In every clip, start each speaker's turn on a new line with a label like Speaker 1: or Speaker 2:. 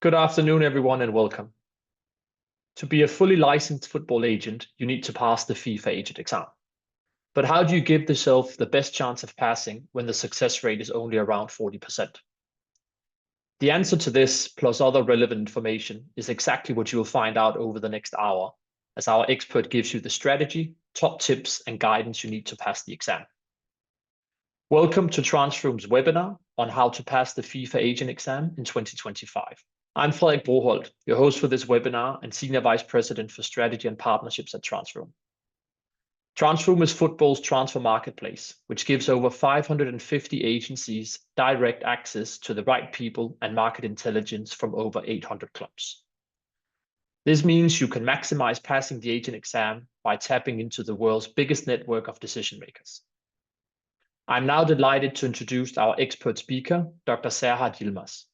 Speaker 1: Good afternoon, everyone, and welcome. To be a fully licensed football agent, you need to pass the FIFA agent exam. But how do you give yourself the best chance of passing when the success rate is only around 40%? The answer to this, plus other relevant information, is exactly what you will find out over the next hour, as our expert gives you the strategy, top tips, and guidance you need to pass the exam. Welcome to TransferRoom's webinar on how to pass the FIFA agent exam in 2025. I'm Frederik Broholt, your host for this webinar and Senior Vice President for Strategy and Partnerships at TransferRoom. TransferRoom is football's transfer marketplace, which gives over 550 agencies direct access to the right people and market intelligence from over 800 clubs. This means you can maximize passing the agent exam by tapping into the world's biggest network of decision makers. I'm now delighted to introduce our expert speaker, Dr. Serhat Yilmaz.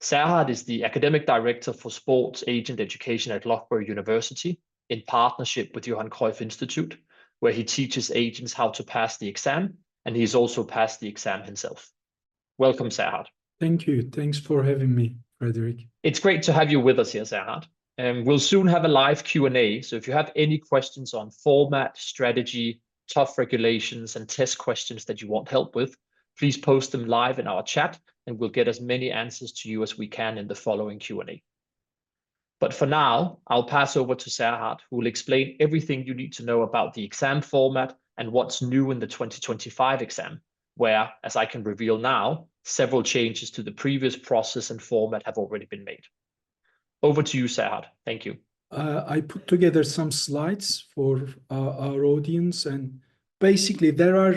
Speaker 1: Serhat is the Academic Director for Sports Agent Education at Loughborough University in partnership with Johan Cruyff Institute, where he teaches agents how to pass the exam, and he's also passed the exam himself. Welcome, Serhat.
Speaker 2: Thank you. Thanks for having me, Frederick.
Speaker 1: It's great to have you with us here, Serhat. We'll soon have a live Q&A, so if you have any questions on format, strategy, tough regulations, and test questions that you want help with, please post them live in our chat, and we'll get as many answers to you as we can in the following Q&A. But for now, I'll pass over to Serhat, who will explain everything you need to know about the exam format and what's new in the 2025 exam, where, as I can reveal now, several changes to the previous process and format have already been made. Over to you, Serhat. Thank you.
Speaker 2: I put together some slides for our audience, and basically there are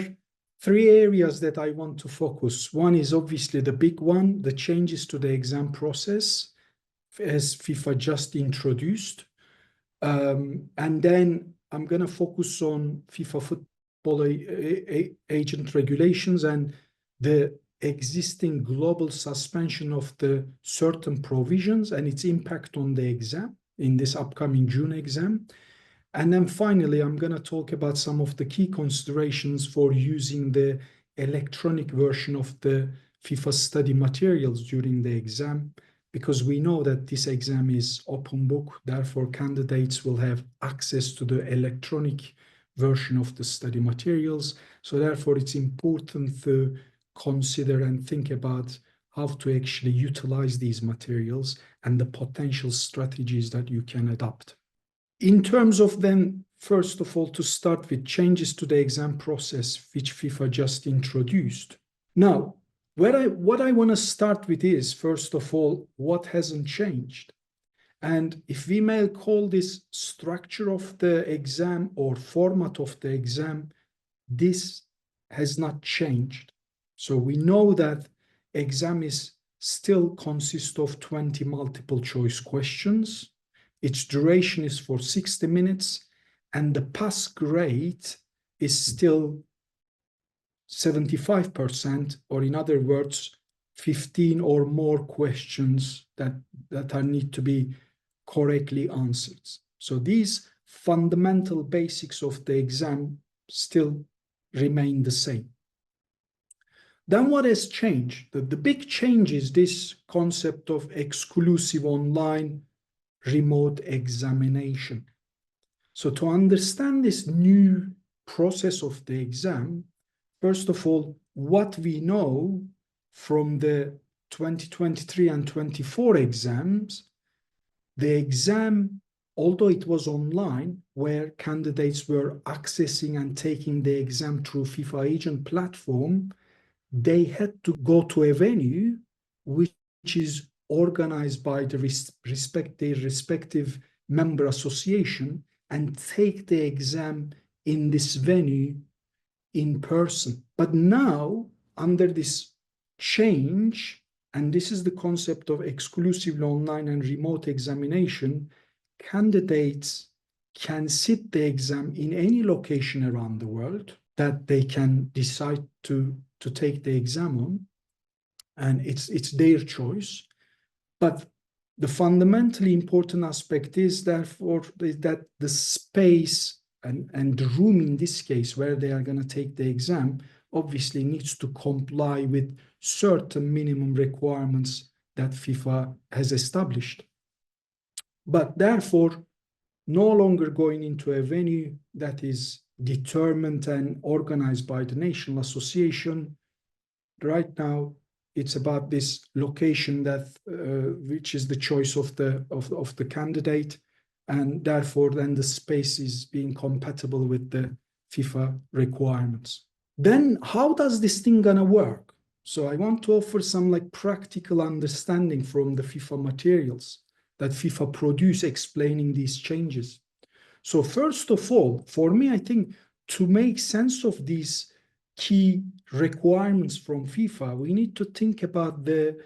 Speaker 2: three areas that I want to focus. One is obviously the big one, the changes to the exam process as FIFA just introduced. And then I'm going to focus on FIFA football agent regulations and the existing global suspension of the certain provisions and its impact on the exam in this upcoming June exam. And then finally, I'm going to talk about some of the key considerations for using the electronic version of the FIFA study materials during the exam, because we know that this exam is open book. Therefore, candidates will have access to the electronic version of the study materials. So therefore, it's important to consider and think about how to actually utilize these materials and the potential strategies that you can adopt. In terms of then, first of all, to start with changes to the exam process, which FIFA just introduced. Now, what I want to start with is, first of all, what hasn't changed. And if we may call this structure of the exam or format of the exam, this has not changed. So we know that exam is still consists of 20 multiple choice questions. Its duration is for 60 minutes, and the pass grade is still 75%, or in other words, 15 or more questions that need to be correctly answered. So these fundamental basics of the exam still remain the same. Then what has changed? The big change is this concept of exclusive online remote examination. So to understand this new process of the exam, first of all, what we know from the 2023 and 24 exams, the exam, although it was online, where candidates were accessing and taking the exam through FIFA agent platform, they had to go to a venue which is organized by the respective member association and take the exam in this venue in person. But now, under this change, and this is the concept of exclusively online and remote examination, candidates can sit the exam in any location around the world that they can decide to take the exam on, and it's their choice. But the fundamentally important aspect is therefore that the space and the room in this case where they are going to take the exam obviously needs to comply with certain minimum requirements that FIFA has established. But therefore, no longer going into a venue that is determined and organized by the National Association. Right now, it's about this location that which is the choice of the candidate, and therefore then the space is being compatible with the FIFA requirements. Then how does this thing gonna work? So I want to offer some like practical understanding from the FIFA materials that FIFA produce explaining these changes. So first of all, for me, I think to make sense of these key requirements from FIFA, we need to think about the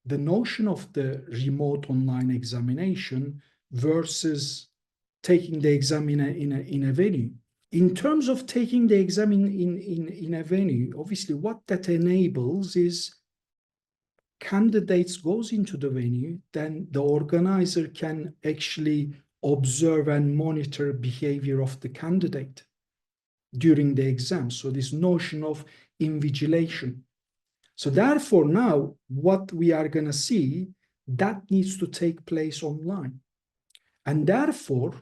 Speaker 2: notion of the remote online examination versus taking the exam in a venue. In terms of taking the exam in a venue, obviously what that enables is candidates goes into the venue, then the organizer can actually observe and monitor behavior of the candidate during the exam. So this notion of invigilation. So therefore now what we are going to see, that needs to take place online. And therefore,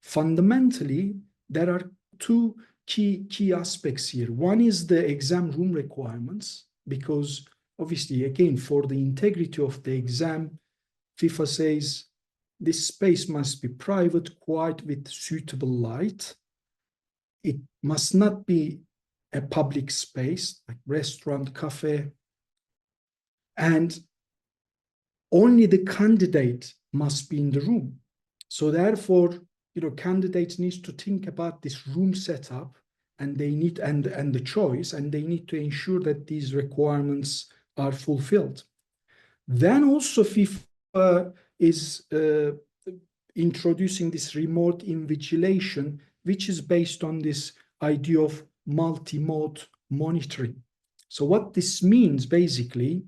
Speaker 2: fundamentally, there are two key aspects here. One is the exam room requirements, because obviously, again, for the integrity of the exam, FIFA says this space must be private, quiet, with suitable light. It must not be a public space, like restaurant, cafe. And only the candidate must be in the room. So therefore, candidates need to think about this room setup, and they need and the choice, and they need to ensure that these requirements are fulfilled. Then also FIFA is introducing this remote invigilation, which is based on this idea of multi-mode monitoring. So what this means, basically,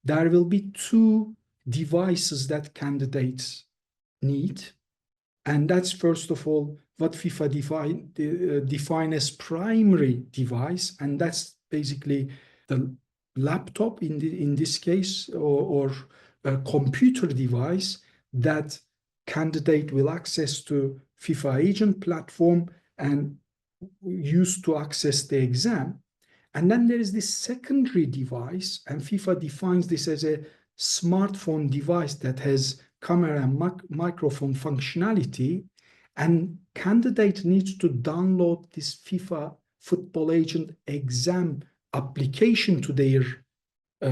Speaker 2: there will be two devices that candidates need. And that's, first of all, what FIFA define as primary device. And that's basically the laptop in this case, or a computer device that candidate will access to FIFA agent platform and use to access the exam. And then there is this secondary device, and FIFA defines this as a smartphone device that has camera and microphone functionality, and candidate needs to download this FIFA Football Agent exam application to their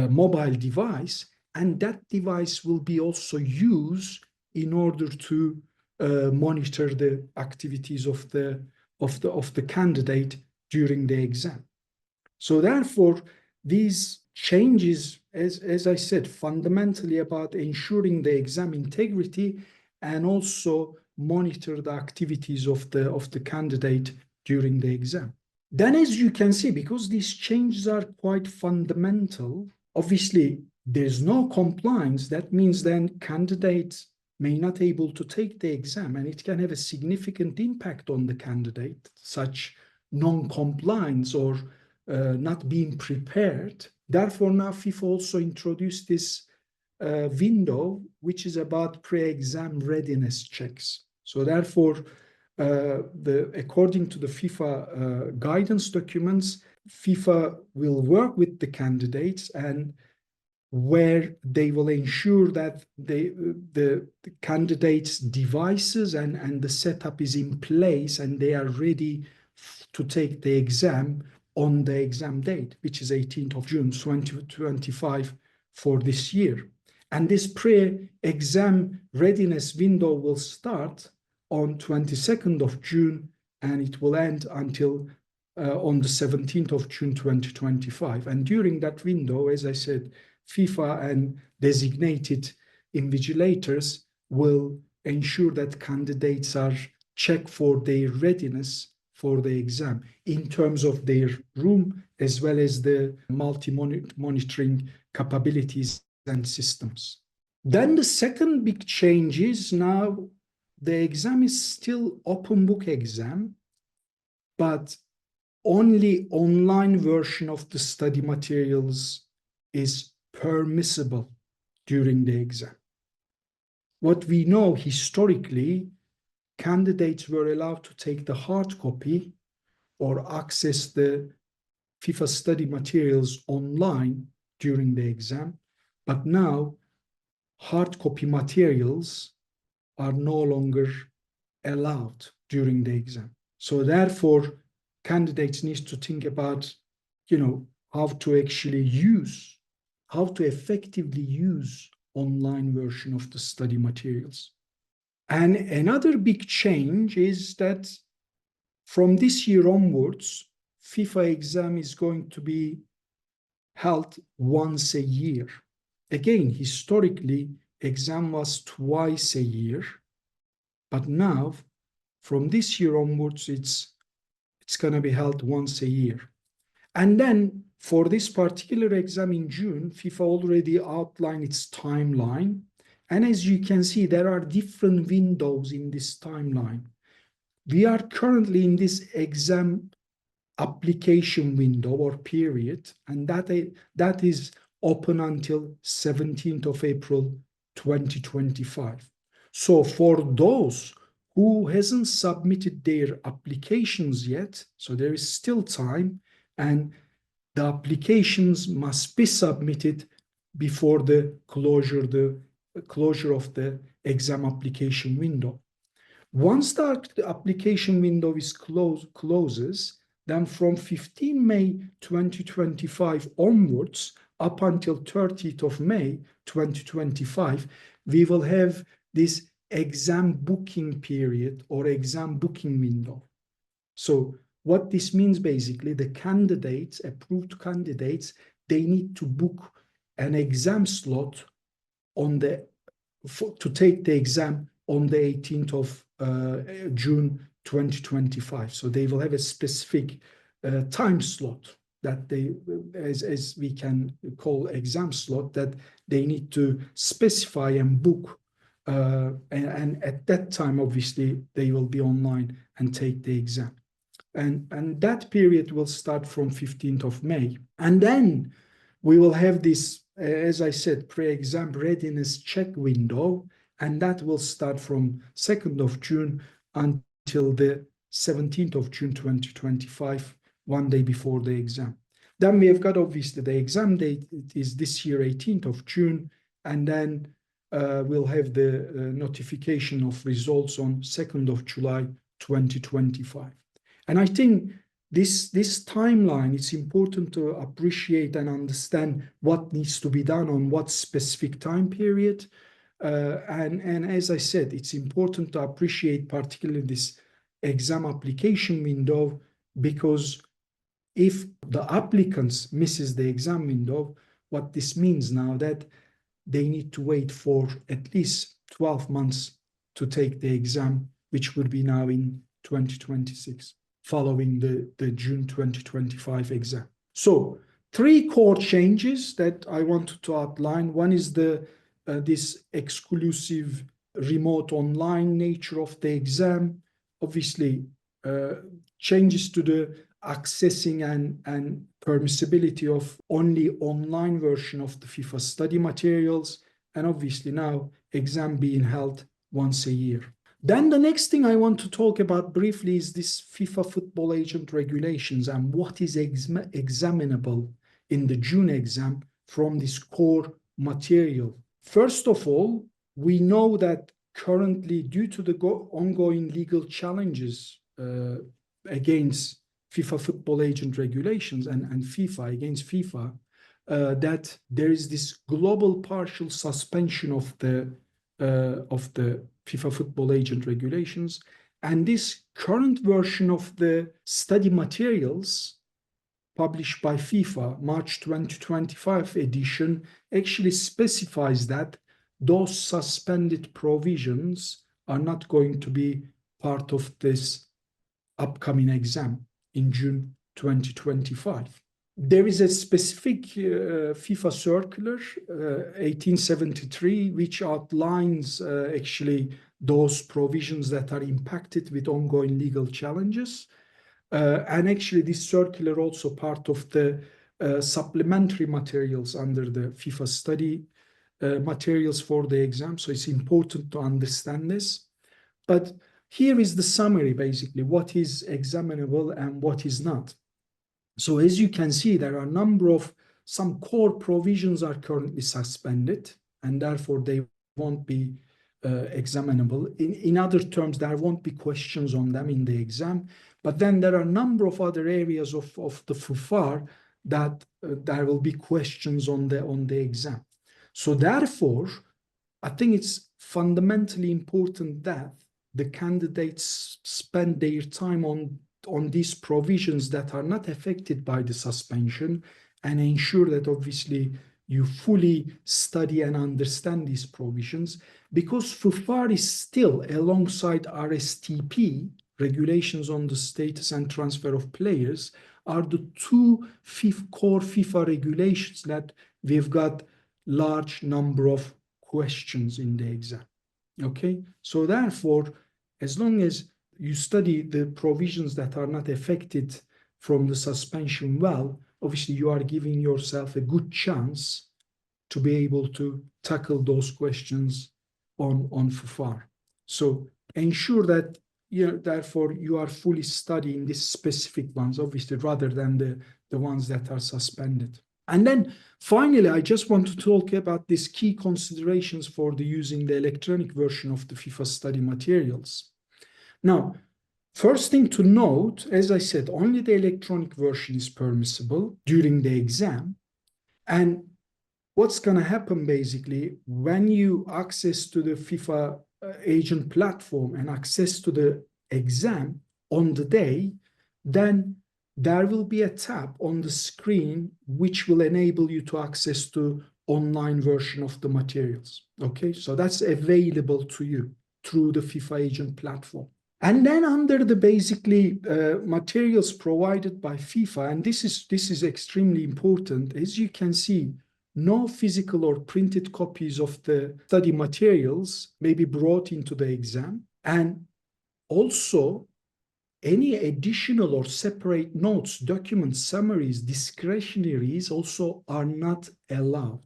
Speaker 2: mobile device, and that device will be also used in order to monitor the activities of the candidate during the exam. So therefore, these changes, as I said, fundamentally about ensuring the exam integrity and also monitor the activities of the candidate during the exam. Then, as you can see, because these changes are quite fundamental, obviously there's no compliance. That means then candidates may not be able to take the exam, and it can have a significant impact on the candidate, such non-compliance or not being prepared. Therefore, now FIFA also introduced this window, which is about pre-exam readiness checks. So therefore, according to the FIFA guidance documents, FIFA will work with the candidates, and where they will ensure that the candidates' devices and the setup is in place, and they are ready to take the exam on the exam date, which is 18th of June 2025 for this year. And this pre-exam readiness window will start on 22nd of June, and it will end until on the 17th of June 2025. And during that window, as I said, FIFA and designated invigilators will ensure that candidates are checked for their readiness for the exam in terms of their room, as well as the multi-monitoring capabilities and systems. Then the second big change is now the exam is still open book exam, but only online version of the study materials is permissible. during the exam. What we know historically, candidates were allowed to take the hard copy or access the FIFA study materials online during the exam. But now, hard copy materials are no longer allowed during the exam. So therefore, candidates need to think about, how to actually use, how to effectively use online version of the study materials. And another big change is that from this year onwards, FIFA exam is going to be held once a year. Again, historically, exam was twice a year, but now, from this year onwards, it's going to be held once a year. And then for this particular exam in June, FIFA already outlined its timeline. And as you can see, there are different windows in this timeline. We are currently in this exam application window or period, and that is open until 17th of April 2025. So for those who hasn't submitted their applications yet, so there is still time, and the applications must be submitted before the closure of the exam application window. Once the application window is closes, then from 15 May 2025 onwards, up until 30th of May 2025, we will have this exam booking period or exam booking window. So what this means basically, the candidates, approved candidates, they need to book an exam slot to take the exam on the 18th of June 2025. So they will have a specific time slot that they, as we can call exam slot, that they need to specify and book. And at that time, obviously, they will be online and take the exam. And that period will start from 15th of May. And then we will have this, as I said, pre-exam readiness check window, and that will start from 2nd of June until the 17th of June 2025, one day before the exam. Then we have got, obviously, the exam date. It is this year, 18th of June, and then we'll have the notification of results on 2nd of July 2025. And I think this timeline, it's important to appreciate and understand what needs to be done on what specific time period. And as I said, it's important to appreciate particularly this exam application window, because if the applicants misses the exam window, what this means now that they need to wait for at least 12 months to take the exam, which would be now in 2026, following the June 2025 exam. So 3 core changes that I wanted to outline. One is this exclusive remote online nature of the exam. Obviously, changes to the accessing and permissibility of only online version of the FIFA study materials, and obviously now exam being held once a year. Then the next thing I want to talk about briefly is this FIFA football agent regulations and what is examinable in the June exam from this core material. First of all, we know that currently, due to the ongoing legal challenges against FIFA football agent regulations and FIFA, against FIFA, that there is this global partial suspension of the FIFA football agent regulations. And this current version of the study materials published by FIFA, March 2025 edition, actually specifies that those suspended provisions are not going to be part of this upcoming exam in June 2025. There is a specific FIFA circular, 1873, which outlines actually those provisions that are impacted with ongoing legal challenges. And actually, this circular also part of the supplementary materials under the FIFA study materials for the exam, so it's important to understand this. But here is the summary, basically, what is examinable and what is not. So as you can see, there are a number of some core provisions are currently suspended, and therefore they won't be examinable. In other terms, there won't be questions on them in the exam. But then there are a number of other areas of the FUFAR that there will be questions on the exam. So therefore, I think it's fundamentally important that the candidates spend their time on these provisions that are not affected by the suspension, and ensure that obviously you fully study and understand these provisions, because FUFAR is still, alongside RSTP, regulations on the status and transfer of players, are the two core FIFA regulations that we've got large number of questions in the exam. Okay, so therefore, as long as you study the provisions that are not affected from the suspension well, obviously you are giving yourself a good chance to be able to tackle those questions on FUFAR. So ensure that, therefore you are fully studying these specific ones, obviously, rather than the ones that are suspended. And then finally, I just want to talk about these key considerations for using the electronic version of the FIFA study materials. Now, first thing to note, as I said, only the electronic version is permissible during the exam. And what's going to happen basically when you access to the FIFA agent platform and access to the exam on the day, then there will be a tab on the screen which will enable you to access to online version of the materials. Okay, so that's available to you through the FIFA agent platform. And then under the basically materials provided by FIFA, and this is extremely important, as you can see, no physical or printed copies of the study materials may be brought into the exam, and also any additional or separate notes, documents, summaries, discretionaries also are not allowed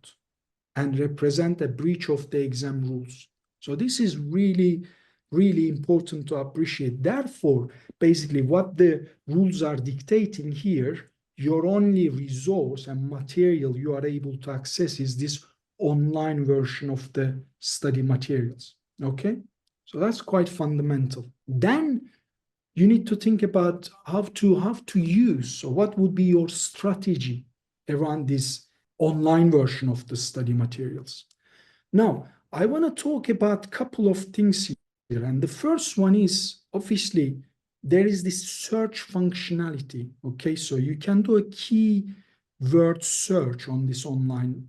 Speaker 2: and represent a breach of the exam rules. So this is really, really important to appreciate. Therefore, basically what the rules are dictating here, your only resource and material you are able to access is this online version of the study materials. Okay, so that's quite fundamental. Then you need to think about how to use, so what would be your strategy around this online version of the study materials. Now, I want to talk about a couple of things here, and the first one is, obviously, there is this search functionality, okay? So you can do a keyword search on this online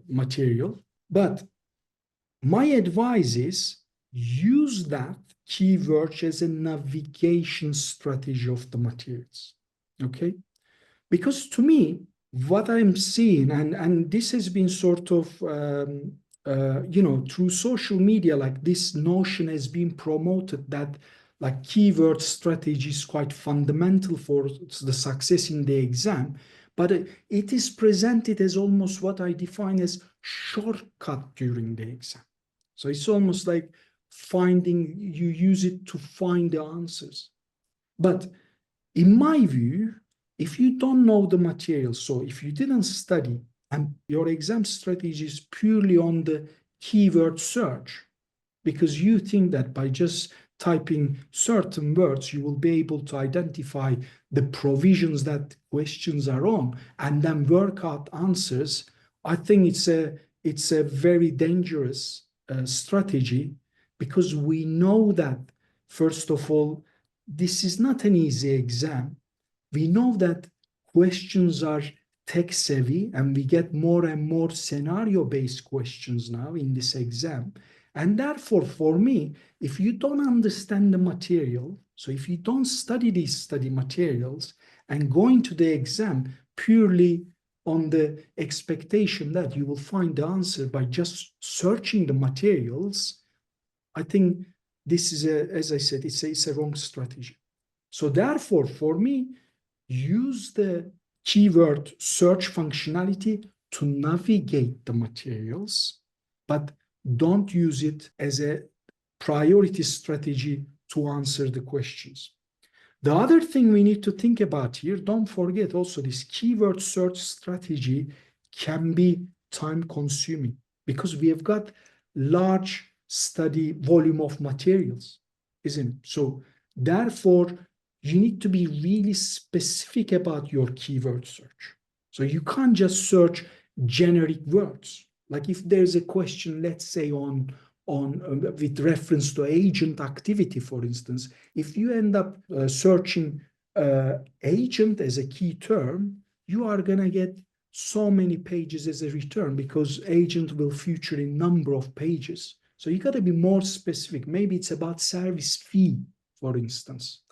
Speaker 2: material, but my advice is use that keyword as a navigation strategy of the materials, okay? Because to me, what I'm seeing, and this has been sort of, through social media, like this notion has been promoted that like keyword strategy is quite fundamental for the success in the exam, but it is presented as almost what I define as shortcut during the exam. So it's almost like you use it to find the answers. But in my view, if you don't know the material, so if you didn't study and your exam strategy is purely on the keyword search, because you think that by just typing certain words, you will be able to identify the provisions that questions are on and then work out answers, I think it's a very dangerous strategy, because we know that, first of all, this is not an easy exam. We know that questions are text savvy, and we get more and more scenario-based questions now in this exam. And therefore, for me, if you don't understand the material, so if you don't study these study materials and go into the exam purely on the expectation that you will find the answer by just searching the materials, I think this is, as I said, it's a wrong strategy. So therefore, for me, use the keyword search functionality to navigate the materials, but don't use it as a priority strategy to answer the questions. The other thing we need to think about here, don't forget also this keyword search strategy can be time consuming because we have got large study volume of materials, isn't it? So therefore, you need to be really specific about your keyword search. So you can't just search generic words. Like if there's a question, let's say on with reference to agent activity, for instance, if you end up searching agent as a key term, you are going to get so many pages as a return because agent will feature in number of pages. So you got to be more specific. Maybe it's about service fee, for instance,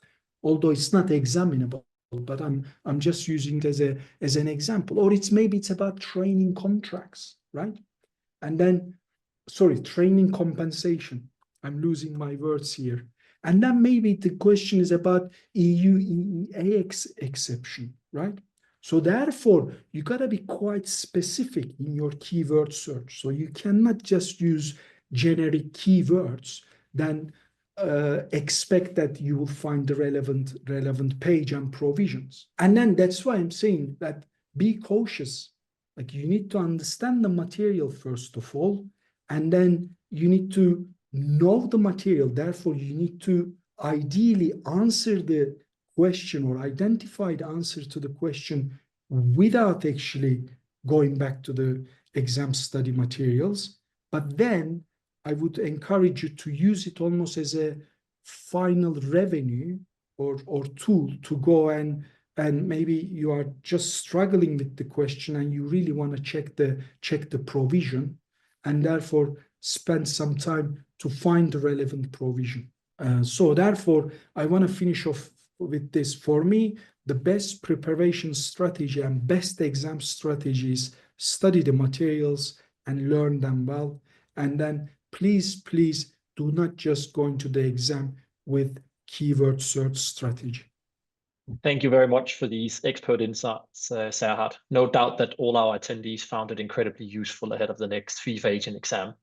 Speaker 2: although it's not examinable, but I'm just using it as an example. Or maybe it's about training contracts, right? And then training compensation. I'm losing my words here. And then maybe the question is about EU-EEA exception, right? So therefore, you got to be quite specific in your keyword search. So you cannot just use generic keywords, then expect that you will find the relevant page and provisions. And then that's why I'm saying that be cautious. Like you need to understand the material first of all, and then you need to know the material. Therefore, you need to ideally answer the question or identify the answer to the question without actually going back to the exam study materials. But then I would encourage you to use it almost as a final revenue or tool to go and maybe you are just struggling with the question and you really want to check the provision, and therefore spend some time to find the relevant provision. So therefore, I want to finish off with this. For me, the best preparation strategy and best exam strategies, study the materials and learn them well. And then please do not just go into the exam with keyword search strategy.
Speaker 1: Thank you very much for these expert insights, Serhat. No doubt that all our attendees found it incredibly useful ahead of the next FIFA agent exam.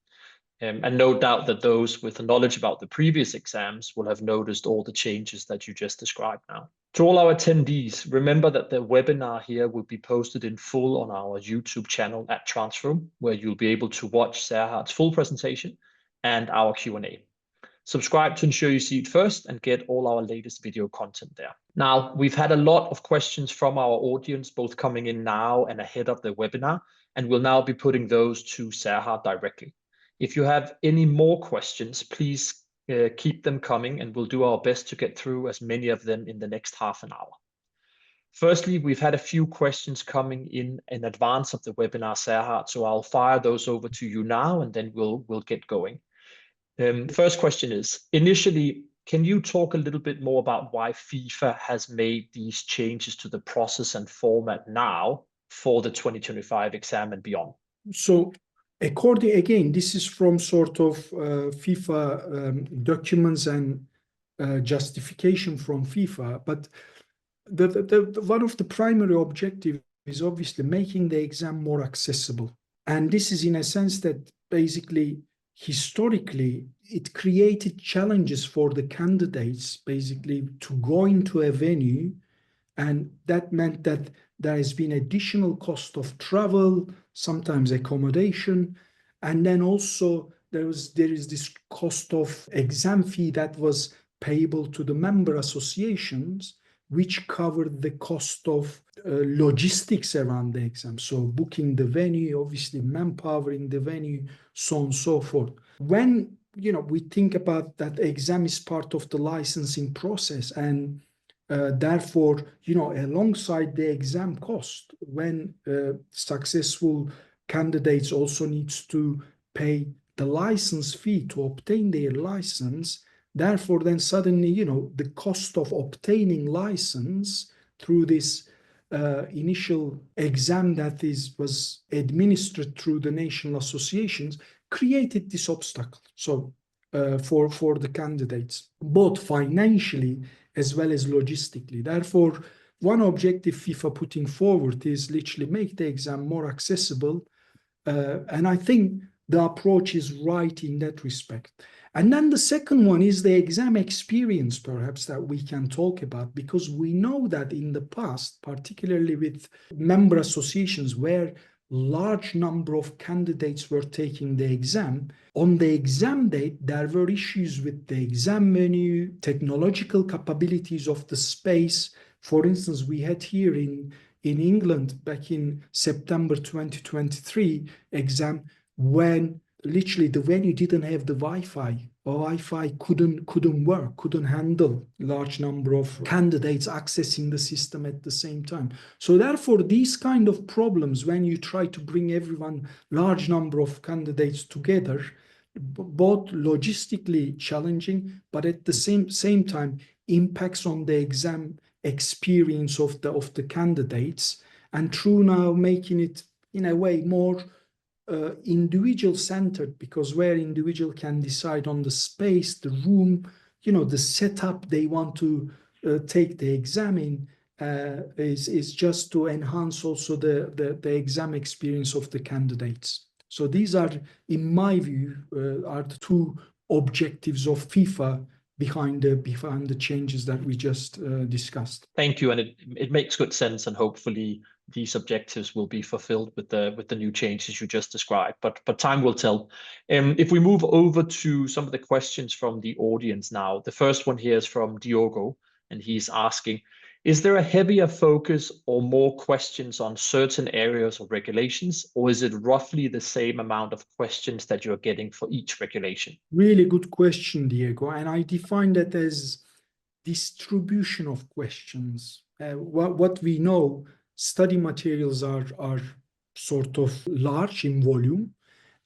Speaker 1: And no doubt that those with knowledge about the previous exams will have noticed all the changes that you just described now. To all our attendees, remember that the webinar here will be posted in full on our YouTube channel at TransferRoom, where you'll be able to watch Serhat's full presentation and our Q&A. Subscribe to ensure you see it first and get all our latest video content there. Now, we've had a lot of questions from our audience, both coming in now and ahead of the webinar, and we'll now be putting those to Serhat directly. If you have any more questions, please keep them coming and we'll do our best to get through as many of them in the next half an hour. Firstly, we've had a few questions coming in advance of the webinar, Serhat, so I'll fire those over to you now and then we'll get going. First question is, initially, can you talk a little bit more about why FIFA has made these changes to the process and format now for the 2025 exam and beyond?
Speaker 2: So again, this is from sort of FIFA documents and justification from FIFA, but one of the primary objectives is obviously making the exam more accessible. And this is in a sense that basically historically, it created challenges for the candidates basically to go into a venue, and that meant that there has been additional cost of travel, sometimes accommodation, and then also there is this cost of exam fee that was payable to the member associations, which covered the cost of logistics around the exam. So booking the venue, obviously manpower in the venue, so on and so forth. When we think about that exam is part of the licensing process, and therefore, alongside the exam cost, when successful candidates also needs to pay the license fee to obtain their license, therefore, then suddenly, the cost of obtaining license through this initial exam that was administered through the national associations created this obstacle. So for the candidates, both financially as well as logistically. Therefore, one objective FIFA putting forward is literally make the exam more accessible. And I think the approach is right in that respect. And then the second one is the exam experience, perhaps, that we can talk about, because we know that in the past, particularly with member associations where large number of candidates were taking the exam, on the exam date, there were issues with the exam menu, technological capabilities of the space. For instance, we had here in England back in September 2023 exam, when literally the venue didn't have the Wi-Fi, or Wi-Fi couldn't work, couldn't handle large number of candidates accessing the system at the same time. So therefore, these kind of problems, when you try to bring everyone, large number of candidates together, both logistically challenging, but at the same time impacts on the exam experience of the candidates, and through now making it in a way more individual centered, because where individual can decide on the space, the room, the setup they want to take the exam in, is just to enhance also the exam experience of the candidates. So these are, in my view, are the two objectives of FIFA behind the changes that we just discussed.
Speaker 1: Thank you, and it makes good sense, and hopefully these objectives will be fulfilled with the new changes you just described. But time will tell. If we move over to some of the questions from the audience now, the first one here is from Diogo, and he's asking, is there a heavier focus or more questions on certain areas of regulations, or is it roughly the same amount of questions that you're getting for each regulation?
Speaker 2: Really good question, Diego. And I define that as distribution of questions. What we know, study materials are sort of large in volume.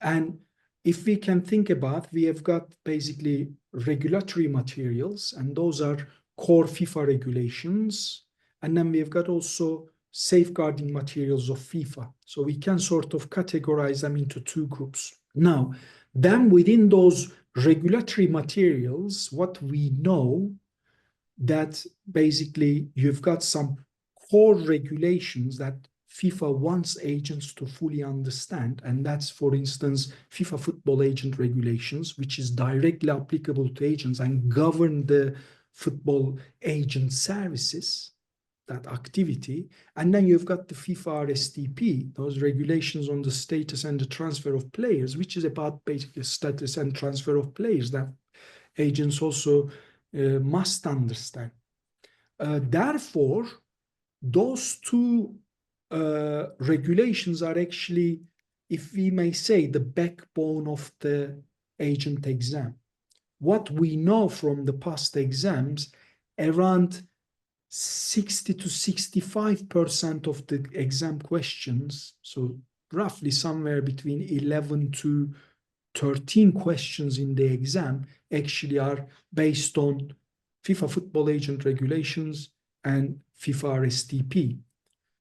Speaker 2: And if we can think about, we have got basically regulatory materials, and those are core FIFA regulations. And then we've got also safeguarding materials of FIFA. So we can sort of categorize them into two groups. Now, then within those regulatory materials, what we know that basically you've got some core regulations that FIFA wants agents to fully understand. And that's, for instance, FIFA football agent regulations, which is directly applicable to agents and govern the football agent services, that activity. And then you've got the FIFA RSTP, those regulations on the status and the transfer of players, which is about basically status and transfer of players that agents also must understand. Therefore, those two regulations are actually, if we may say, the backbone of the agent exam. What we know from the past exams, around 60 to 65% of the exam questions, so roughly somewhere between 11 to 13 questions in the exam, actually are based on FIFA football agent regulations and FIFA RSTP.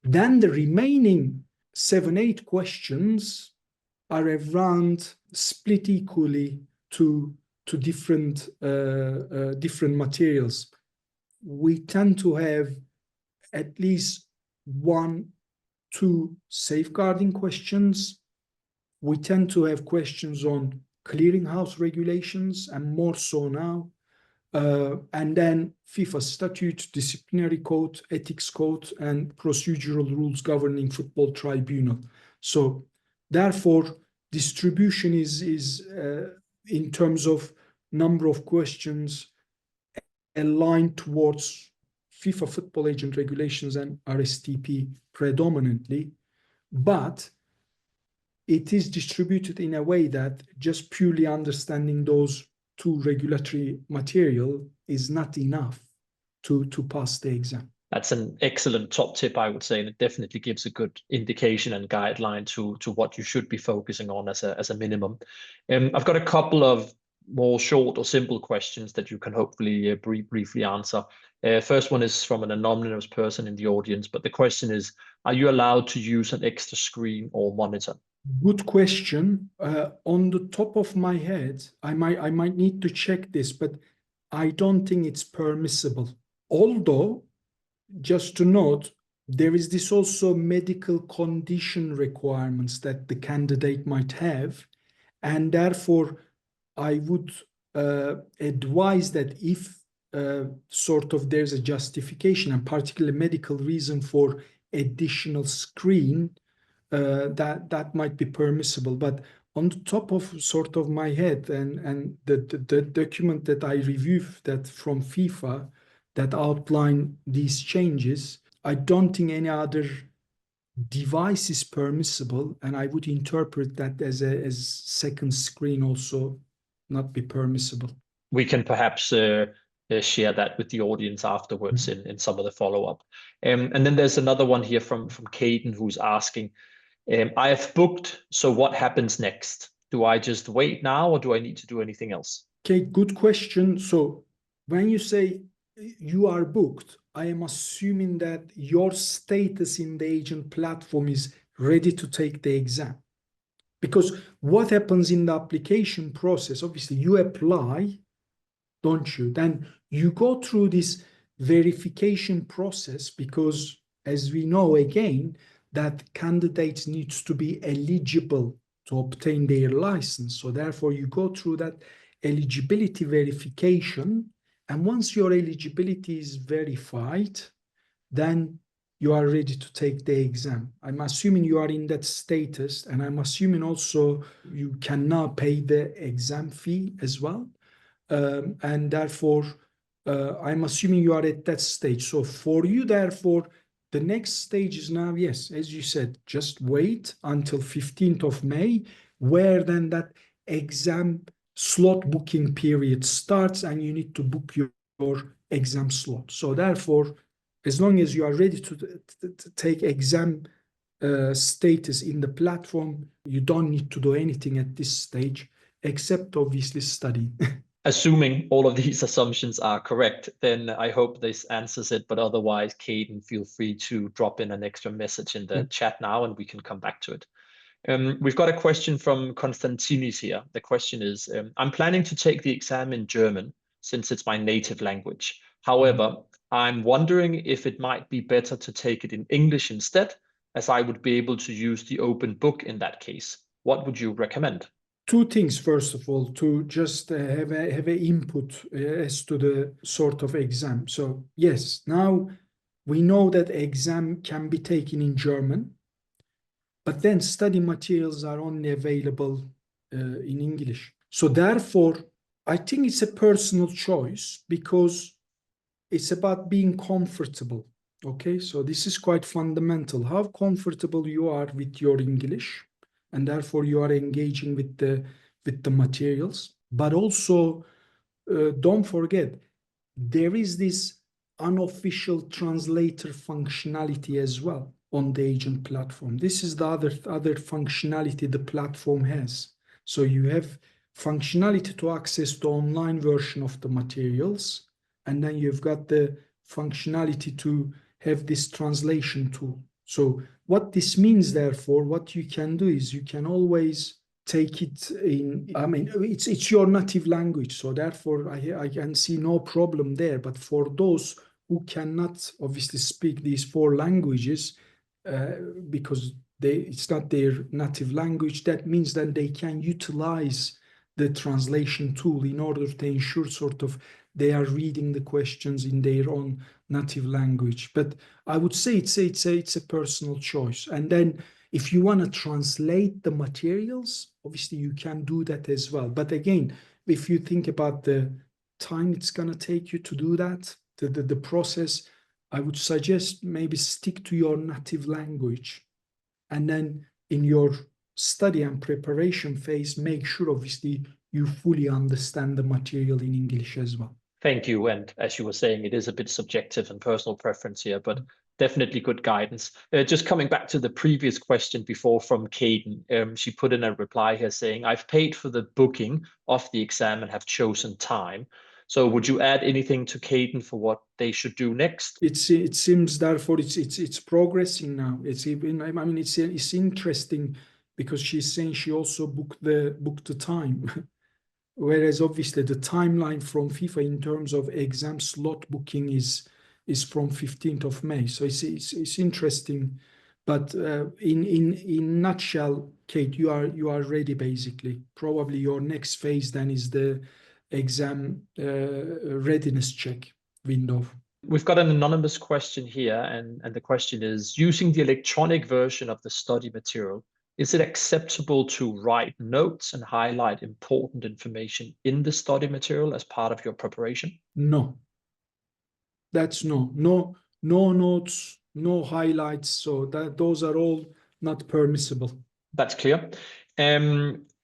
Speaker 2: Then the remaining 7-8 questions are around split equally to different materials. We tend to have at least 1-2 safeguarding questions. We tend to have questions on clearinghouse regulations, and more so now. And then FIFA statute, disciplinary code, ethics code, and procedural rules governing football tribunal. So therefore, distribution is in terms of number of questions aligned towards FIFA football agent regulations and RSTP predominantly, but it is distributed in a way that just purely understanding those two regulatory material is not enough to pass the exam.
Speaker 1: That's an excellent top tip, I would say, and it definitely gives a good indication and guideline to what you should be focusing on as a minimum. I've got a couple of more short or simple questions that you can hopefully briefly answer. First one is from an anonymous person in the audience, but the question is, are you allowed to use an extra screen or monitor?
Speaker 2: Good question. On the top of my head, I might need to check this, but I don't think it's permissible. Although, just to note, there is this also medical condition requirements that the candidate might have, And therefore, I would advise that if sort of there's a justification and particularly medical reason for additional screen, that might be permissible. But on the top of sort of my head and the document that I reviewed that from FIFA that outline these changes, I don't think any other device is permissible, and I would interpret that as a second screen also not be permissible.
Speaker 1: We can perhaps share that with the audience afterwards in some of the follow-up. And then there's another one here from Caden who's asking, I have booked, so what happens next? Do I just wait now or do I need to do anything else?
Speaker 2: Okay, good question. So when you say you are booked, I am assuming that your status in the agent platform is ready to take the exam. Because what happens in the application process, obviously you apply, don't you? Then you go through this verification process because, as we know again, that candidates needs to be eligible to obtain their license. So therefore you go through that eligibility verification, and once your eligibility is verified, then you are ready to take the exam. I'm assuming you are in that status, and I'm assuming also you can now pay the exam fee as well. And therefore, I'm assuming you are at that stage. So for you, therefore, the next stage is now, yes, as you said, just wait until 15th of May, where then that exam slot booking period starts and you need to book your exam slot. So therefore, as long as you are ready to take exam status in the platform, you don't need to do anything at this stage, except obviously study.
Speaker 1: Assuming all of these assumptions are correct, then I hope this answers it. But otherwise, Caden, feel free to drop in an extra message in the chat now and we can come back to it. We've got a question from Konstantinis here. The question is, I'm planning to take the exam in German since it's my native language. However, I'm wondering if it might be better to take it in English instead, as I would be able to use the open book in that case. What would you recommend?
Speaker 2: Two things, first of all, to just have a input as to the sort of exam. So yes, now we know that exam can be taken in German, but then study materials are only available in English. So therefore, I think it's a personal choice because it's about being comfortable. Okay, so this is quite fundamental. How comfortable you are with your English, and therefore you are engaging with the materials. But also, don't forget, there is this unofficial translator functionality as well on the agent platform. This is the other functionality the platform has. So you have functionality to access the online version of the materials, and then you've got the functionality to have this translation tool. So what this means, therefore, what you can do is you can always take it in, I mean, it's your native language. So therefore, I can see no problem there. But for those who cannot obviously speak these four languages, because it's not their native language, that means that they can utilize the translation tool in order to ensure sort of they are reading the questions in their own native language. But I would say it's a personal choice. And then if you want to translate the materials, obviously you can do that as well. But again, if you think about the time it's going to take you to do that, the process, I would suggest maybe stick to your native language. And then in your study and preparation phase, make sure obviously you fully understand the material in English as well.
Speaker 1: Thank you. And as you were saying, it is a bit subjective and personal preference here, but definitely good guidance. Just coming back to the previous question before from Caden, she put in a reply here saying, I've paid for the booking of the exam and have chosen time. So would you add anything to Caden for what they should do next?
Speaker 2: It seems therefore it's progressing now. It's even, I mean, it's interesting because she's saying she also booked the time. Whereas obviously the timeline from FIFA in terms of exam slot booking is from 15th of May. So it's interesting. But in nutshell, Kate, you are ready basically. Probably your next phase then is the exam readiness check window.
Speaker 1: We've got an anonymous question here, and the question is, using the electronic version of the study material, is it acceptable to write notes and highlight important information in the study material as part of your preparation?
Speaker 2: No. That's no notes, no highlights. So those are all not permissible.
Speaker 1: That's clear.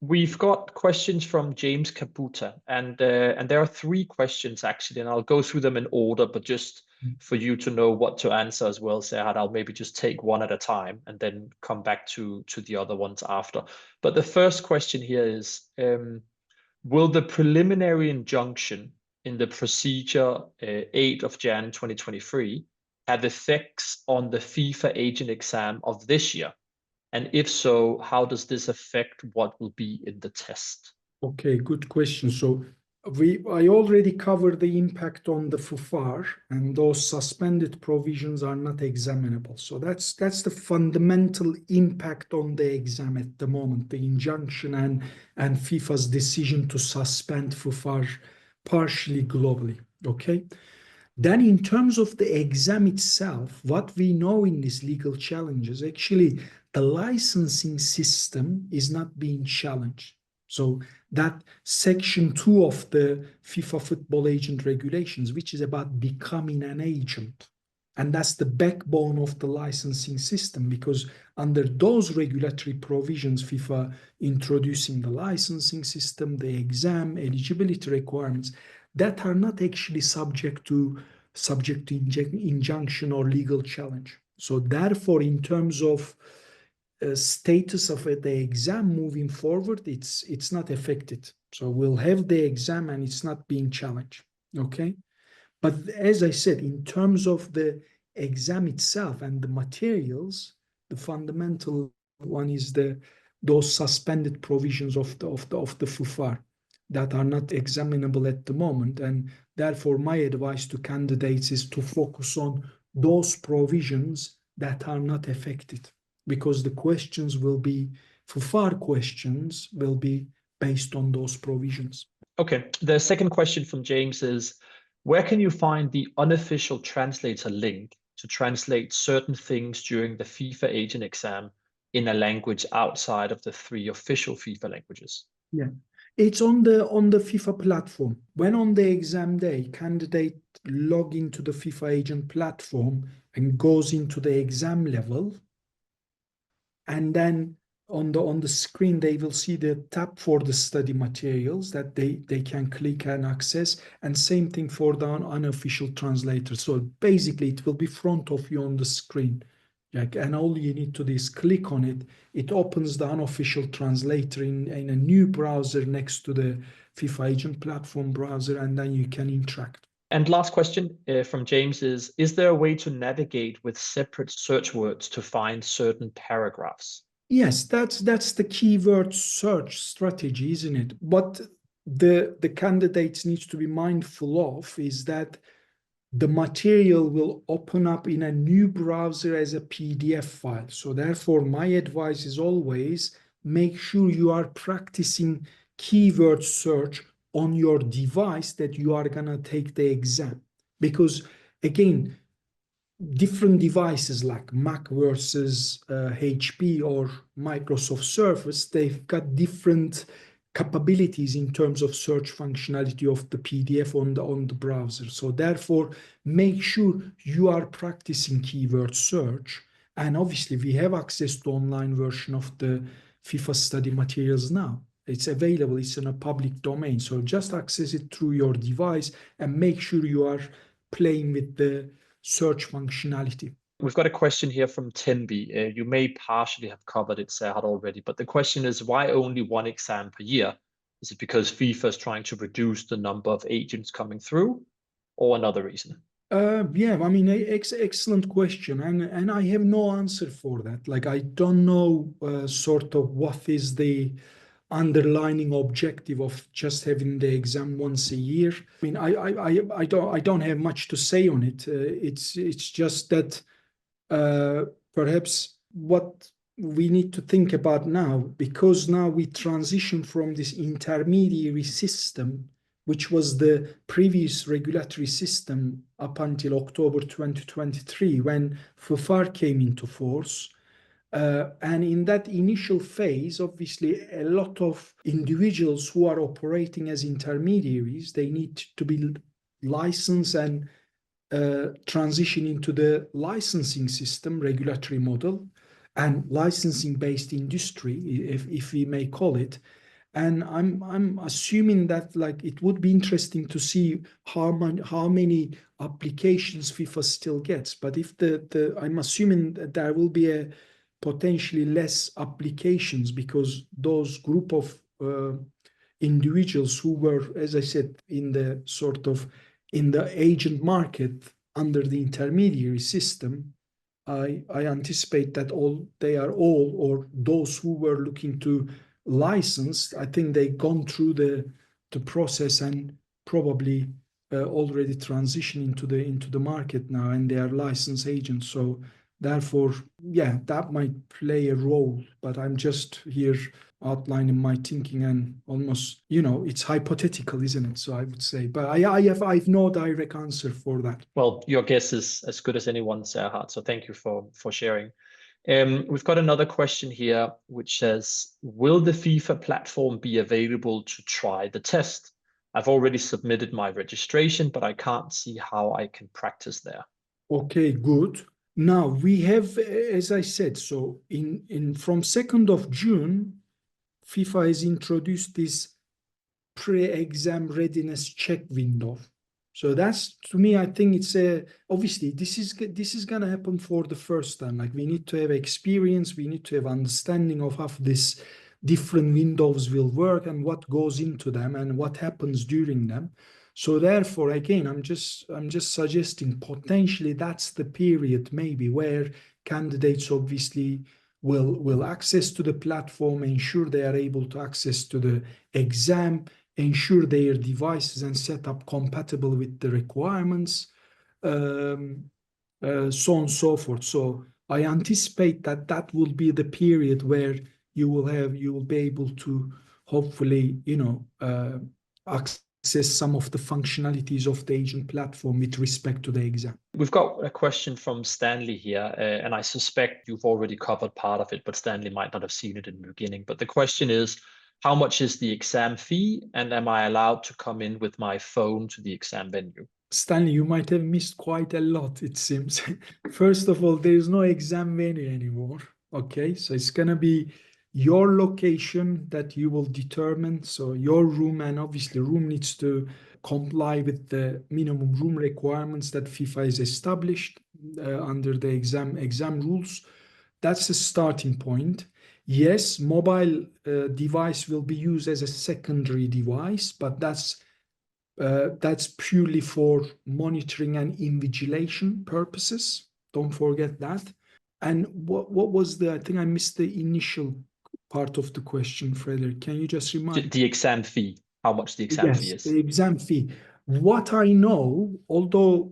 Speaker 1: We've got questions from James Caputa, and there are 3 questions actually, and I'll go through them in order, but just for you to know what to answer as well, Serhat, I'll maybe just take one at a time and then come back to the other ones after. But the first question here is, will the preliminary injunction in the procedure 8 of Jan 2023 have effects on the FIFA agent exam of this year? And if so, how does this affect what will be in the test?
Speaker 2: Okay, good question. So I already covered the impact on the FUFAR, and those suspended provisions are not examinable. So that's the fundamental impact on the exam at the moment, the injunction and FIFA's decision to suspend FUFAR partially globally. Okay. Then in terms of the exam itself, what we know in these legal challenges, actually the licensing system is not being challenged. So that section 2 of the FIFA football agent regulations, which is about becoming an agent, and that's the backbone of the licensing system, because under those regulatory provisions, FIFA introducing the licensing system, the exam, eligibility requirements, that are not actually subject to injunction or legal challenge. So therefore, in terms of status of the exam moving forward, it's not affected. So we'll have the exam and it's not being challenged. Okay. But as I said, in terms of the exam itself and the materials, the fundamental one is those suspended provisions of the FUFAR that are not examinable at the moment. And therefore, my advice to candidates is to focus on those provisions that are not affected, because the questions will be, FUFAR questions will be based on those provisions.
Speaker 1: Okay, the second question from James is, where can you find the unofficial translator link to translate certain things during the FIFA agent exam in a language outside of the 3 official FIFA languages?
Speaker 2: Yeah, it's on the FIFA platform. When on the exam day, candidate log into the FIFA agent platform and goes into the exam level, and then on the screen they will see the tab for the study materials that they can click and access, and same thing for the unofficial translator. So basically it will be front of you on the screen, and all you need to do is click on it. It opens the unofficial translator in a new browser next to the FIFA agent platform browser, and then you can interact.
Speaker 1: And last question from James is there a way to navigate with separate search words to find certain paragraphs?
Speaker 2: Yes, that's the keyword search strategy, isn't it? What the candidates need to be mindful of is that the material will open up in a new browser as a PDF file. So therefore, my advice is always make sure you are practicing keyword search on your device that you are going to take the exam. Because again, different devices like Mac versus HP or Microsoft Surface, they've got different capabilities in terms of search functionality of the PDF on the browser. So therefore, make sure you are practicing keyword search. And obviously, we have access to online version of the FIFA study materials now. It's available. It's in a public domain. So just access it through your device and make sure you are playing with the search functionality.
Speaker 1: We've got a question here from Tenby. You may partially have covered it, Serhat, already, but the question is, why only one exam per year? Is it because FIFA is trying to reduce the number of agents coming through, or another reason?
Speaker 2: Yeah, I mean, excellent question, and I have no answer for that. Like, I don't know sort of what is the underlining objective of just having the exam once a year. I mean, I don't have much to say on it. It's just that perhaps what we need to think about now, because now we transition from this intermediary system, which was the previous regulatory system up until October 2023, when FIFA came into force. And in that initial phase, obviously, a lot of individuals who are operating as intermediaries, they need to be licensed and transition into the licensing system, regulatory model, and licensing-based industry, if we may call it. And I'm assuming that like it would be interesting to see how many applications FIFA still gets. But if I'm assuming that there will be a potentially less applications, because those group of individuals who were, as I said, in the agent market under the intermediary system, I anticipate that they are all, or those who were looking to license, I think they've gone through the process and probably already transitioned into the market now, and they are licensed agents. So therefore, yeah, that might play a role, but I'm just here outlining my thinking, and almost, it's hypothetical, isn't it? So I would say, but I have no direct answer for that.
Speaker 1: Well, your guess is as good as anyone's, Serhat. So thank you for sharing. We've got another question here, which says, will the FIFA platform be available to try the test? I've already submitted my registration, but I can't see how I can practice there.
Speaker 2: Okay, good. Now we have, as I said, so from 2nd of June, FIFA has introduced this pre-exam readiness check window. So that's, to me, I think it's obviously this is gonna happen for the first time. Like, we need to have experience, we need to have understanding of how this different windows will work and what goes into them and what happens during them. So therefore, again, I'm just suggesting potentially that's the period maybe where candidates obviously will access to the platform, ensure they are able to access to the exam, ensure their devices and setup compatible with the requirements, so on and so forth. So I anticipate that will be the period where you will be able to hopefully, access some of the functionalities of the agent platform with respect to the exam.
Speaker 1: We've got a question from Stanley here, and I suspect you've already covered part of it, but Stanley might not have seen it in the beginning. But the question is, how much is the exam fee, and am I allowed to come in with my phone to the exam venue?
Speaker 2: Stanley, you might have missed quite a lot, it seems. First of all, there is no exam venue anymore. Okay, so it's going to be your location that you will determine. So your room, and obviously room needs to comply with the minimum room requirements that FIFA has established under the exam rules. That's the starting point. Yes, mobile device will be used as a secondary device, but that's purely for monitoring and invigilation purposes. Don't forget that. And what was I think I missed the initial part of the question, Frederick. Can you just remind?
Speaker 1: The exam fee, how much the exam fee
Speaker 2: Yes,
Speaker 1: is.
Speaker 2: the exam fee. What I know, although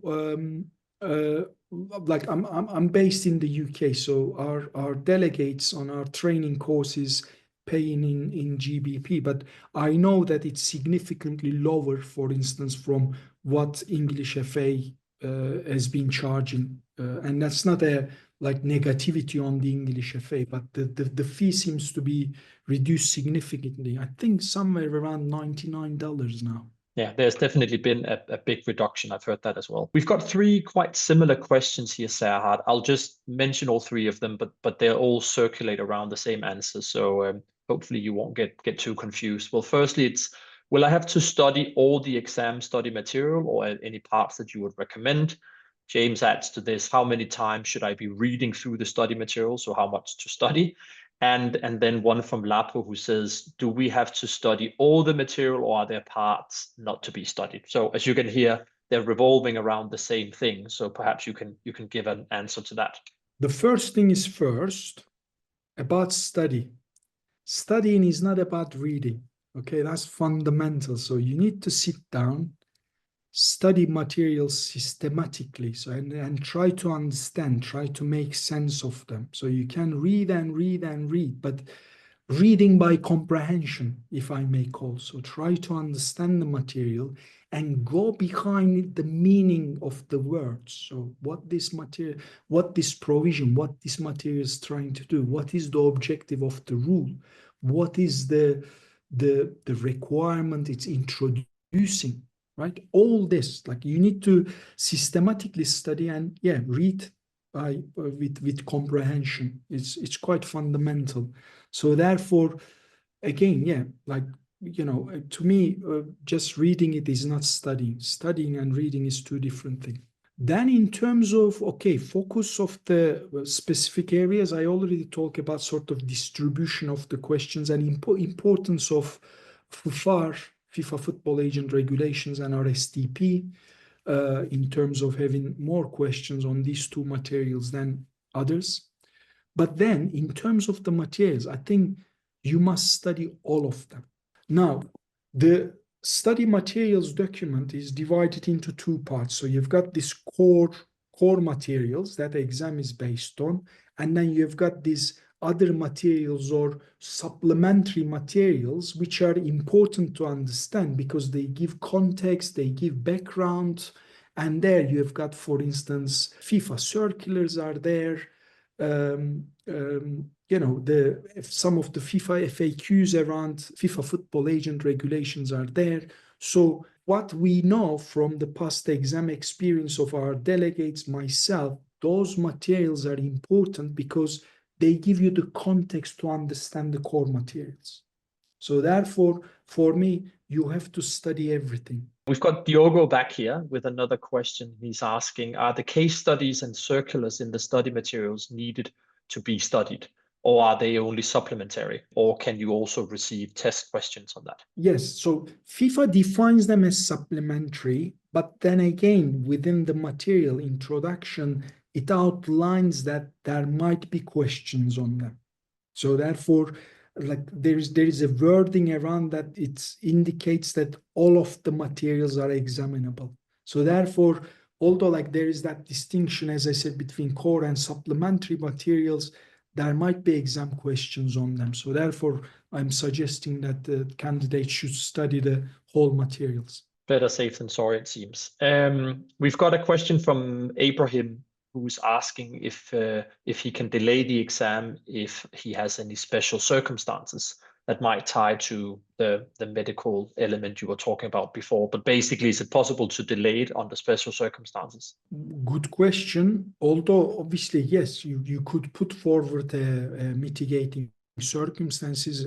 Speaker 2: like I'm based in the UK, so our delegates on our training courses paying in GBP, but I know that it's significantly lower, for instance, from what English FA has been charging, and that's not a like negativity on the English FA, but the fee seems to be reduced significantly. I think somewhere around $99 now.
Speaker 1: Yeah, there's definitely been a big reduction. I've heard that as well. We've got three quite similar questions here, Serhat. I'll just mention all three of them, but they'll all circulate around the same answer. So hopefully you won't get too confused. Well, firstly, it's, will I have to study all the exam study material or any parts that you would recommend? James adds to this, how many times should I be reading through the study material? So how much to study? And then one from Lapo who says, do we have to study all the material or are there parts not to be studied? So as you can hear, they're revolving around the same thing. So perhaps you can give an answer to that.
Speaker 2: The first thing is first about study. Studying is not about reading. Okay, that's fundamental. So you need to sit down study materials systematically, so and try to understand, try to make sense of them. So you can read and read and read, but reading by comprehension, if I may call. So try to understand the material and go behind the meaning of the words. So what this material, what this provision, what this material is trying to do, what is the objective of the rule, what is the requirement it's introducing, right? All this, like you need to systematically study and read by with comprehension. It's quite fundamental. So therefore, again, like, to me, just reading it is not studying. Studying and reading is two different things. Then in terms of, focus of the specific areas, I already talked about sort of distribution of the questions and importance of FIFA Football Agent Regulations and RSTP in terms of having more questions on these two materials than others. But then in terms of the materials, I think you must study all of them. Now, the study materials document is divided into two parts. So you've got this core materials that the exam is based on, and then you've got these other materials or supplementary materials which are important to understand because they give context, they give background, and there you've got, for instance, FIFA circulars are there. Some of the FIFA FAQs around FIFA Football Agent Regulations are there. So what we know from the past exam experience of our delegates, myself, those materials are important because they give you the context to understand the core materials. So therefore, for me, you have to study everything.
Speaker 1: We've got Diogo back here with another question. He's asking, are the case studies and circulars in the study materials needed to be studied, or are they only supplementary, or can you also receive test questions on that?
Speaker 2: Yes, so FIFA defines them as supplementary, but then again, within the material introduction, it outlines that there might be questions on them. So therefore, like there is a wording around that it indicates that all of the materials are examinable. So therefore, although like there is that distinction, as I said, between core and supplementary materials, there might be exam questions on them. So therefore, I'm suggesting that the candidate should study the whole materials.
Speaker 1: Better safe than sorry, it seems. We've got a question from Abraham, who's asking if he can delay the exam if he has any special circumstances that might tie to the medical element you were talking about before. But basically, is it possible to delay it under special circumstances?
Speaker 2: Good question. Although obviously, yes, you could put forward mitigating circumstances,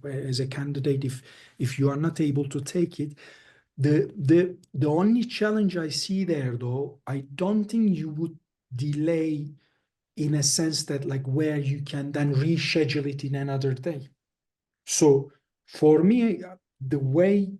Speaker 2: as a candidate if you are not able to take it. The only challenge I see there, though, I don't think you would delay in a sense that like where you can then reschedule it in another day. So for me, the way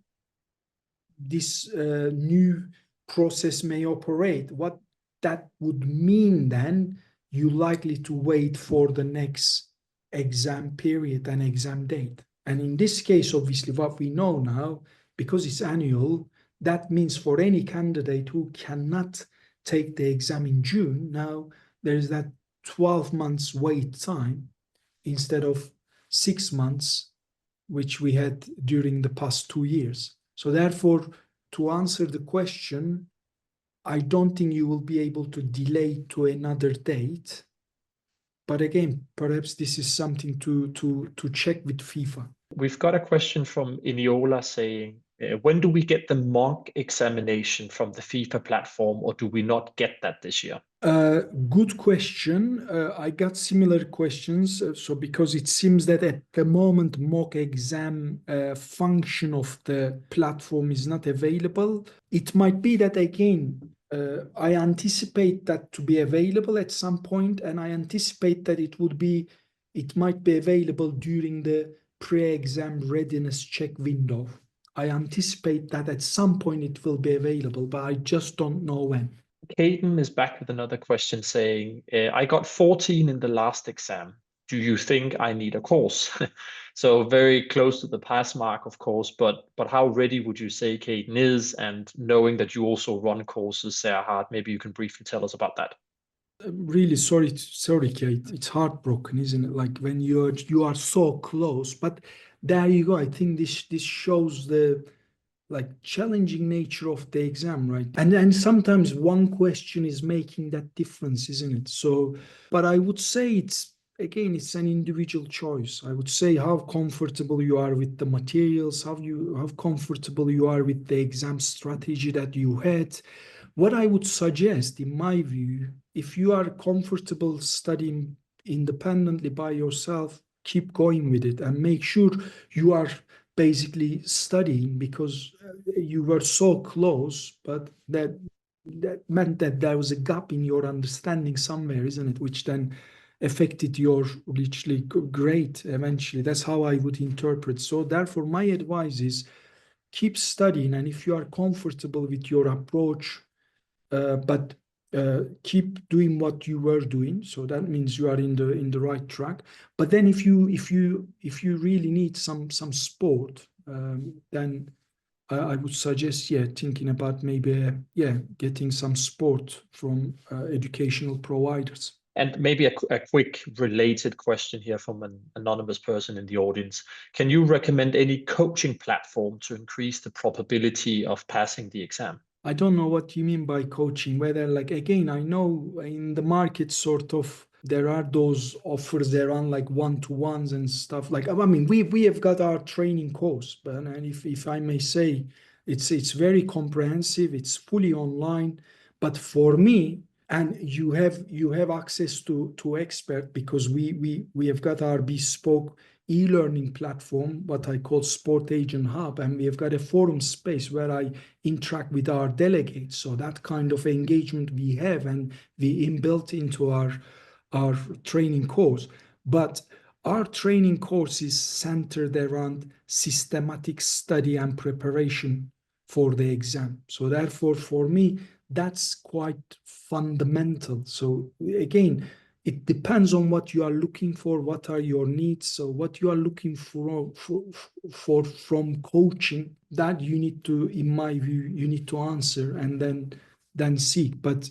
Speaker 2: this new process may operate, what that would mean then, you're likely to wait for the next exam period and exam date. And in this case, obviously, what we know now, because it's annual, that means for any candidate who cannot take the exam in June, now there's that 12 months wait time instead of 6 months, which we had during the past 2 years. So therefore, to answer the question, I don't think you will be able to delay to another date. But again, perhaps this is something to check with FIFA.
Speaker 1: We've got a question from Iniola saying, when do we get the mock examination from the FIFA platform, or do we not get that this year?
Speaker 2: Good question. I got similar questions. So because it seems that at the moment mock exam function of the platform is not available, it might be that again, I anticipate that to be available at some point, and I anticipate that it might be available during the pre-exam readiness check window. I anticipate that at some point it will be available, but I just don't know when.
Speaker 1: Caden is back with another question saying, I got 14 in the last exam. do you think I need a course? So very close to the pass mark, of course, but how ready would you say Caden is? And knowing that you also run courses, Serhat, maybe you can briefly tell us about that.
Speaker 2: Really sorry, Kate. It's heartbroken, isn't it? Like when you are so close, but there you go. I think this shows the like challenging nature of the exam, right? And sometimes one question is making that difference, isn't it? So, but I would say it's an individual choice. I would say how comfortable you are with the materials, how comfortable you are with the exam strategy that you had. What I would suggest, in my view, if you are comfortable studying independently by yourself, keep going with it and make sure you are basically studying because you were so close, but that meant that there was a gap in your understanding somewhere, isn't it? Which then affected your literally grade eventually. That's how I would interpret. So therefore, my advice is keep studying, and if you are comfortable with your approach, but keep doing what you were doing. So that means you are in the right track. But then if you really need some support, then I would suggest thinking about maybe getting some support from educational providers.
Speaker 1: And maybe a quick related question here from an anonymous person in the audience. Can you recommend any coaching platform to increase the probability of passing the exam?
Speaker 2: I don't know what you mean by coaching, whether like, again, I know in the market sort of there are those offers there on like one-to-ones and stuff. Like, I mean, we have got our training course, but and if I may say, it's very comprehensive, it's fully online. But for me, and you have access to expert because we have got our bespoke e-learning platform, what I call Sport Agent Hub, and we have got a forum space where I interact with our delegates. So that kind of engagement we have, and we inbuilt into our training course. But our training course is centered around systematic study and preparation for the exam. So therefore, for me, that's quite fundamental. So again, it depends on what you are looking for, what are your needs. So what you are looking for from coaching, that you need to, in my view, you need to answer and then seek. But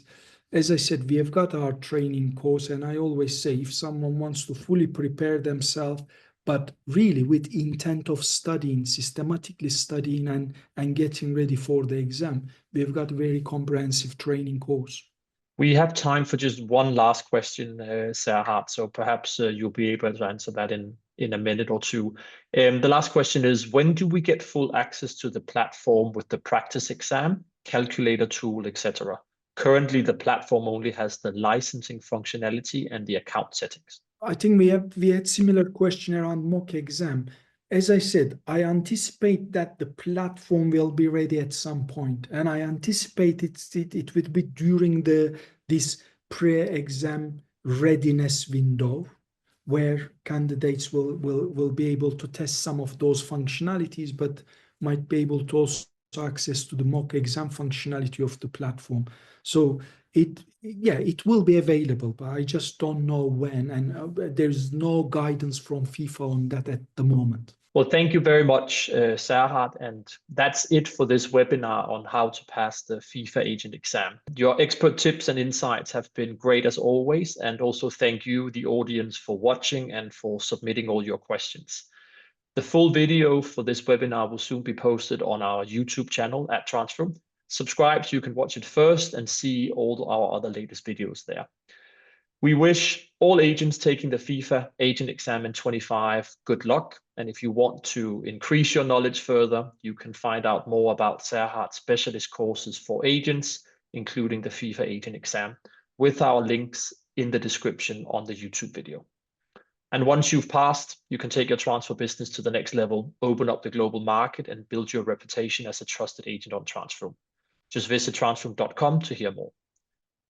Speaker 2: as I said, we have got our training course, and I always say if someone wants to fully prepare themselves, but really with intent of studying, systematically studying and getting ready for the exam, we have got a very comprehensive training course.
Speaker 1: We have time for just one last question, Serhat, so perhaps you'll be able to answer that in a minute or two. The last question is, when do we get full access to the platform with the practice exam, calculator tool, etc.? Currently, the platform only has the licensing functionality and the account settings.
Speaker 2: I think we had similar question around mock exam. As I said, I anticipate that the platform will be ready at some point, and I anticipate it will be during this pre-exam readiness window, where candidates will be able to test some of those functionalities, but might be able to also access to the mock exam functionality of the platform. So it will be available, but I just don't know when, and there's no guidance from FIFA on that at the moment.
Speaker 1: Well, thank you very much, Serhat, and that's it for this webinar on how to pass the FIFA agent exam. Your expert tips and insights have been great as always, and also thank you, the audience, for watching and for submitting all your questions. The full video for this webinar will soon be posted on our YouTube channel at TransferRoom. Subscribe so you can watch it first and see all our other latest videos there. We wish all agents taking the FIFA agent exam in 25 good luck. And if you want to increase your knowledge further, you can find out more about Serhat's specialist courses for agents, including the FIFA agent exam, with our links in the description on the YouTube video. And once you've passed, you can take your transfer business to the next level, open up the global market, and build your reputation as a trusted agent on TransferRoom. Just visit transferroom.com to hear more.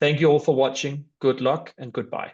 Speaker 1: Thank you all for watching. Good luck and goodbye.